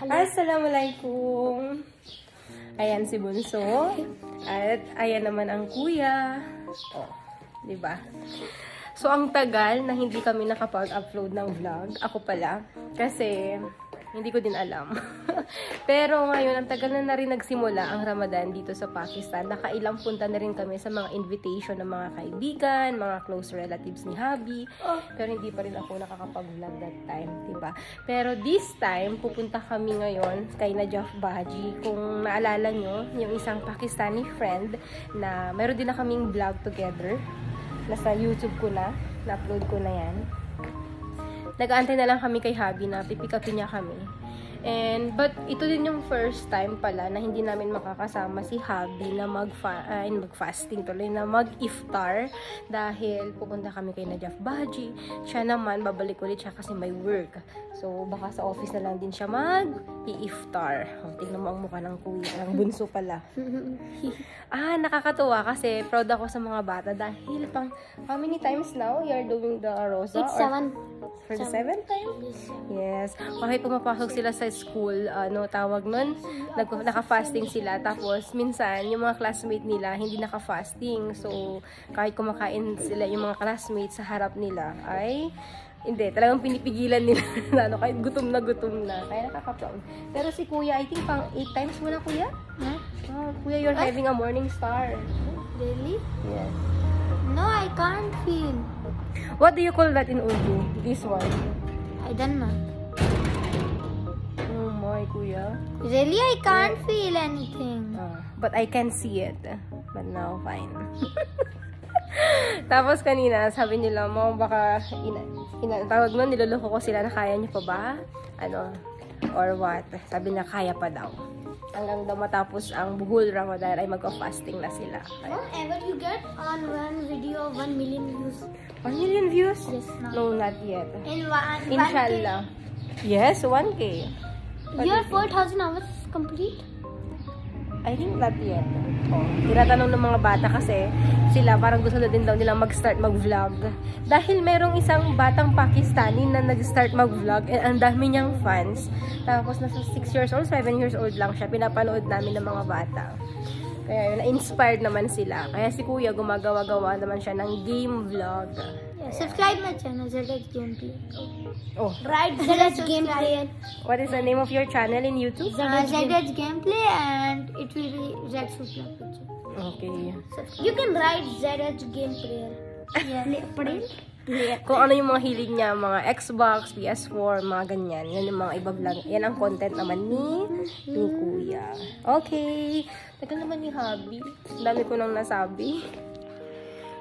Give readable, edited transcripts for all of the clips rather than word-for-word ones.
Assalamualaikum. Ayan si Bunso. At ayan naman ang kuya. Oh, diba? So, ang tagal na hindi kami nakapag-upload ng vlog. Ako pala. Kasi, hindi ko din alam. Pero ngayon, ang tagal na rin nagsimula ang Ramadan dito sa Pakistan. Nakailang punta na rin kami sa mga invitation ng mga kaibigan, mga close relatives ni Habi. Pero hindi pa rin ako nakakapag-vlog that time, diba? Pero this time, pupunta kami ngayon kay Najaf Baji. Kung naalala nyo, yung isang Pakistani friend na meron din na kaming vlog together. Nasa YouTube ko na. Na-upload ko na yan. Nag-aantay na lang kami kay Habi na pipikapin niya kami. But ito din yung first time pala na hindi namin makakasama si Habi na mag-fasting tuloy, na mag-iftar dahil pupunta kami kay Najaf Baji. Siya naman, babalik ulit siya kasi may work. So, baka sa office na lang din siya mag-i-iftar. Tingnan mo ang mukha ng kuya. Ang bunso pala. Nakakatuwa kasi proud ako sa mga bata dahil how many times now you're doing the Rosa? It's 7. For the 7th time? Yes. Kahit pumapasok sila sa school, tawag nun, naka-fasting sila. Tapos, minsan, yung mga classmate nila, hindi naka-fasting. So, kahit kumakain sila yung mga classmates sa harap nila, ay, hindi, talagang pinipigilan nila kahit gutom na. Kaya nakaka-proud. Pero si kuya, I think pang 8 times mo na, kuya? Huh? Oh, kuya, you're having a morning star. Really? Yes. No, I can't feel. What do you call that in Urdu? This one? I don't know. Oh my, kuya. Really, I can't feel anything. But I can see it. But now, fine. Tapos kanina, sabi nila mo, baka, tawag nun, niloloko ko sila na kaya niyo pa ba? Or what? Sabi na kaya pa daw. Hanggang daw matapos ang buhol Ramadan ay mag-fasting na sila. Whenever you get on one video 1 million views. 1 million views? Yes, no, not yet. In Inshallah. Yes, 1K. Your 4,000 hours complete? I think not yet. Tinatanong ng mga bata kasi sila parang gusto na din daw nilang mag-start mag-vlog. Dahil merong isang batang Pakistani na nag-start mag-vlog and ang dami niyang fans. Tapos nasa 6 years old, 7 years old lang siya. Pinapanood namin ng mga bata. Kaya na-inspired naman sila. Kaya si kuya gumagawa-gawa naman siya ng game vlog. Yeah, subscribe my channel, ZH Gameplay. Oh. Right, ZH Gameplay. What is the name of your channel in YouTube? ZH Gameplay, and it will be Zed Supla picture. Okay. So, you can write ZH Gameplay. Yeah. Kung ano yung mga hilig niya, mga Xbox, PS4, mga ganyan. Yan yung mga iba vlog. Yan ang content naman ni kuya. Okay. Tagal naman ni Habi. Dami ko nang nasabi.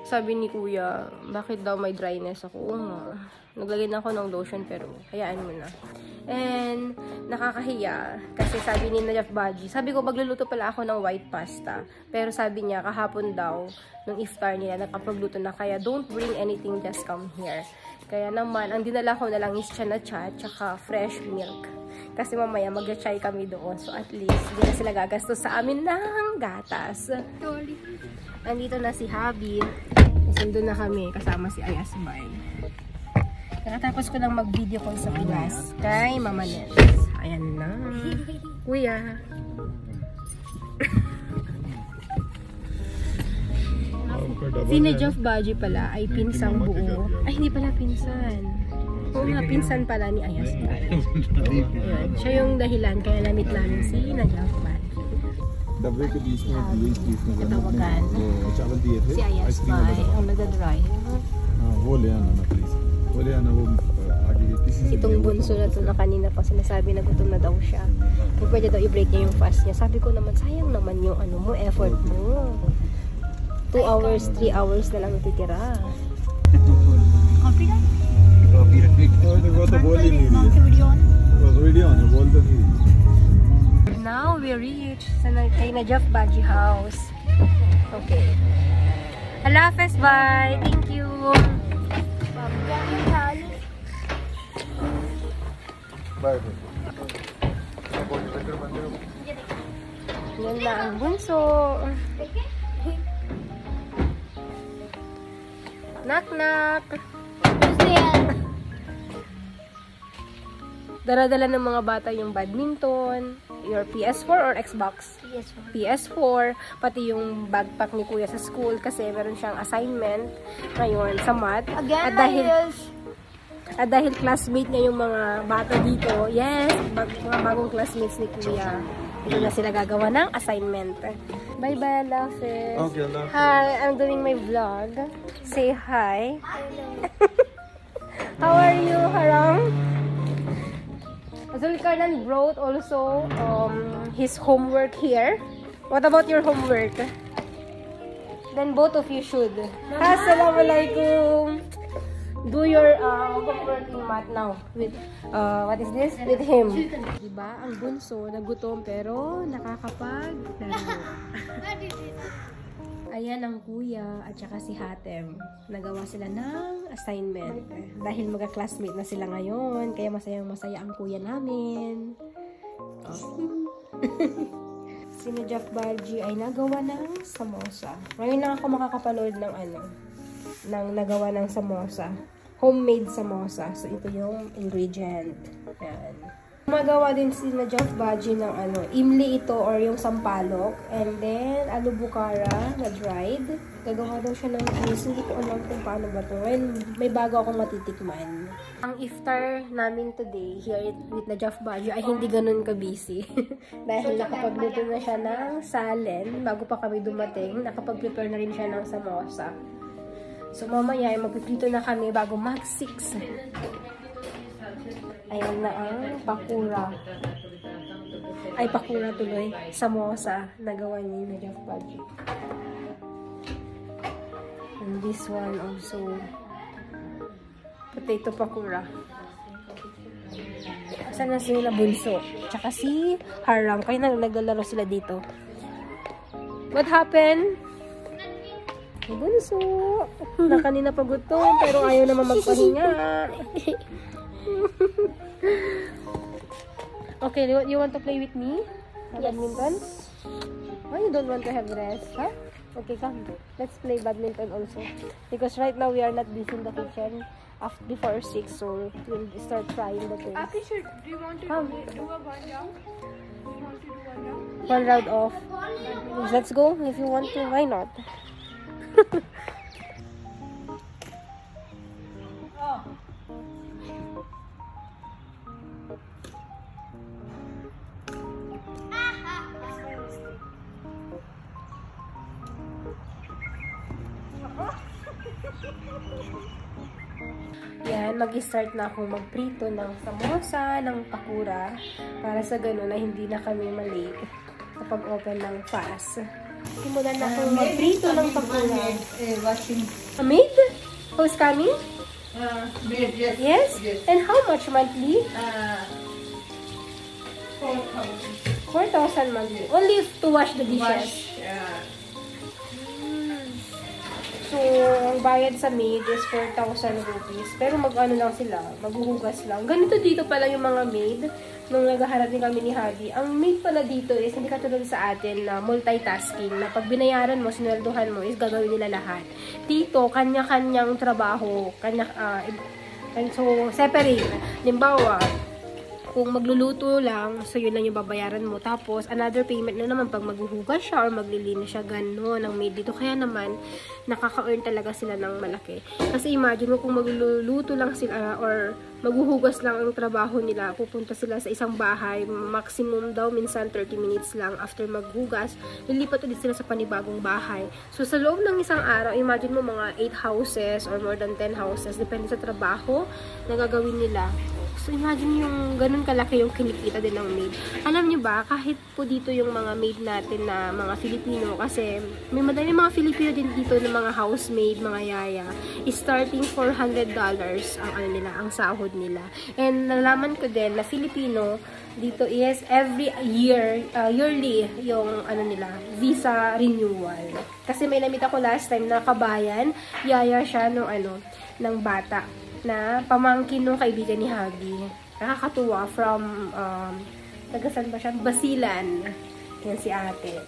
Sabi ni kuya, bakit daw may dryness ako? Naglagay na ako ng lotion pero hayaan mo na. And nakakahiya kasi sabi ni Najaf Baji, sabi ko magluluto pala ako ng white pasta. Pero sabi niya kahapon daw nung iftar nila nakapagluto na, kaya don't bring anything, just come here. Kaya naman ang dinala ko na lang is chana-cha tsaka fresh milk. Kasi mamaya mag-chai kami doon. So at least hindi na sila gagastos sa amin ng gatas. Andito na si Habi. Nasundo na kami kasama si Ayasbay. Nakatapos ko lang mag-video call sa Pinas kay Mama Nels. Ayan na. Kuya. Si Najaf Baji pala ay pinsang buo. Ay, hindi pala pinsan. Oo nga, pinsan pala ni Ayasbay. Ayan. Siya yung dahilan kaya namit namin si Najaf Baji. Katawagan. Si Ayasbay ang nagdadrive. Itong bunso na to na kanina pa sinasabi na gutom na daw siya. Kung pwede daw i-break niya yung fast niya. Sabi ko naman, sayang naman yung effort mo. 2 hours, 3 hours na lang natitira. Copy that? Now we reach sa kay Najaf Baji house. Okay. Allah Hafiz, bye. Thank you. Yan na ang bunso. Knock knock. Dala-dala ng mga bata yung badminton, your PS4 or Xbox? Yes, PS4, pati yung backpack ni Kuya sa school kasi meron siyang assignment ngayon sa math. Again, At dahil classmate niya yung mga bata dito, yes, mga bagong classmates ni Kuya. Ito na sila gagawa ng assignment. Bye-bye, Lafis. Okay, Allah. Hi, I'm doing my vlog. Say hi. How are you, Haram? Zulkarnain brought also his homework here. What about your homework? Then both of you should. Assalamualaikum. Do your homework in math now with what is this? With him. Diba? Ang bunso nagutom pero nakakapaglaro. Ayan ang kuya at saka si Hatem. Nagawa sila ng assignment. Dahil magka-classmate na sila ngayon, kaya masayang-masaya ang kuya namin. Oh. Sina Jeff Balji ay nagawa ng samosa. Ngayon lang ako makakapanood ng ng nagawa ng samosa. Homemade samosa. So, ito yung ingredient. Ayan. Magawa din sila Jeff Balji ng imli ito or yung sampalok. And then, alubukara na dried. Gagawa daw siya ng juice. Hindi ko alam kung paano ba ito. Well, may bago akong matitikman. Ang iftar namin today here with na Jeff Balji ay hindi ganun ka-busy. Dahil nakapagluto na siya ng salen. Bago pa kami dumating, nakapag-prepare na rin siya ng samosa. So, mamaya ay magpiprito na kami bago mag-6. Ayan na ang pakura. Ay, pakura tuloy. Samosa. Nagawa niya yung Jeff Balji. And this one also. Potato pakura. Saan na sila bunso? Tsaka si Haram. Kaya naglalaro sila dito. What happened? Bunso. Na kanina pa gutom, pero ayaw naman magpahinga. Okay, you want to play with me? Badminton? Oh, you don't want to have rest, huh? Okay, come. Let's play badminton also. Because right now we are not busy in the kitchen before 6, so we'll start trying the things. Sure. Do you want to do a one round? Do you want to do one round? One round off. Let's go if you want to. Why not? Yan, mag-start na akong magprito ng samosa, ng pakura, para sa ganun na hindi na kami malate kapag open ng fast. Simulan na akong magprito ng pakura. Watching. A maid? Who's coming? Maid, yes. Yes? Yes. And how much monthly? 4,000. 4,000 monthly. Only to wash the dishes. So, ang bayad sa maid is 4,000 rupees. Pero mag-ano lang sila, maghuhugas lang. Ganito dito pala yung mga maid. Nung naghaharap din kami ni Hadi. Ang maid pala dito is, hindi katulad sa atin na multitasking. Na pag binayaran mo, sinweldohan mo, is gagawin nila lahat. Dito, kanya-kanyang trabaho. So, separate. Limbawa, kung magluluto lang, so yun lang yung babayaran mo. Tapos, another payment na naman pag maghuhugas siya or maglilinis siya, gano'n ang maid dito. Kaya naman, nakaka-earn talaga sila ng malaki. Kasi imagine mo kung magluluto lang sila or maghuhugas lang ang trabaho nila, pupunta sila sa isang bahay, maximum daw minsan 30 minutes lang after maghugas, lilipat ulit sila sa panibagong bahay. So, sa loob ng isang araw, imagine mo mga 8 houses or more than 10 houses, depende sa trabaho na gagawin nila. So, imagine yung ganun kalaki yung kinikita din ng maid. Alam nyo ba, kahit po dito yung mga maid natin na mga Filipino, kasi may madali mga Filipino din dito na mga housemaid, mga yaya, is starting $400 ang ano nila, ang sahod nila. And nalaman ko din na Filipino dito is every year, yearly yung ano nila, visa renewal. Kasi may namit ako last time na kabayan, yaya siya nung ng bata na pamangkin ng kaibigan ni Hagi. Nakakatuwa from, tagasan ba siya? Basilan. Yan si ate.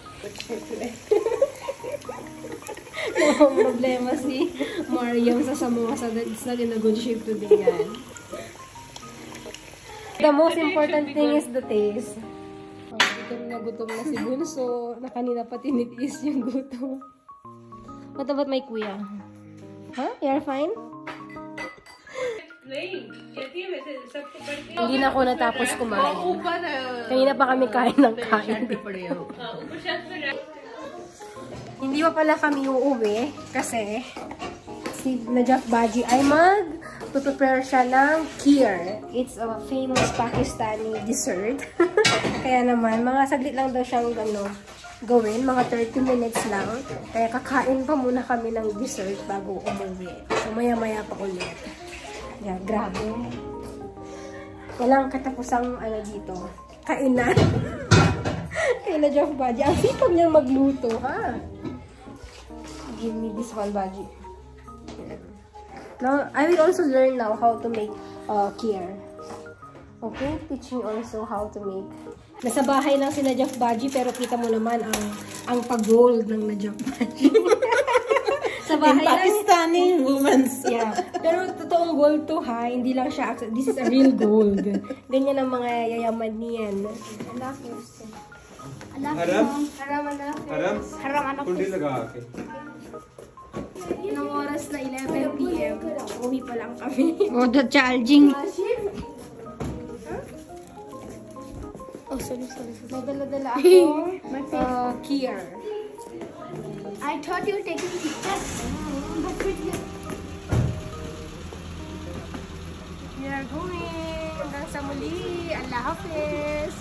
No problema si Mariam sa samosa. It's not in a good shape today yan. The most important thing is the taste. Oh, gutom na si Bunso. Na kanina pa tinitiis yung gutom. What about my kuya? Huh? You're fine? Hindi na ako natapos kumain. Kanina pa kami kain ng kain. Hindi pa pala kami uuwi kasi si Najaf Baji ay prepare siya ng kheer. It's a famous Pakistani dessert. Kaya naman, mga saglit lang daw siyang gawin. Mga 30 minutes lang. Kaya kakain pa muna kami ng dessert bago umuwi. So, maya-maya pa ulit. Yeah, grabe. Walang katapusang dito. Kainan. Kaya Najaf Baji. Ang sipag niyang magluto, ha? Give me this one, Baji. Now, I will also learn now how to make kheer. Okay? Teach me also how to make. Nasa bahay lang si Najaf Baji, pero kita mo naman ang pag-gold ng Najaf Baji. Sa bahay lang. Pakistani women. Yeah. Pero totoong gold to, ha? Hindi lang siya. This is a real gold. Ganyan ang mga yayaman niyan. Haram anak. Kundi laga ke. Ng oras na 11 PM. Uwi pa lang kami. Oh, the charging. Oh, sorry. May dala-dala ako. Kheer. I thought you were taking pictures. We are going. Hanggang sa muli. Allah Hafiz.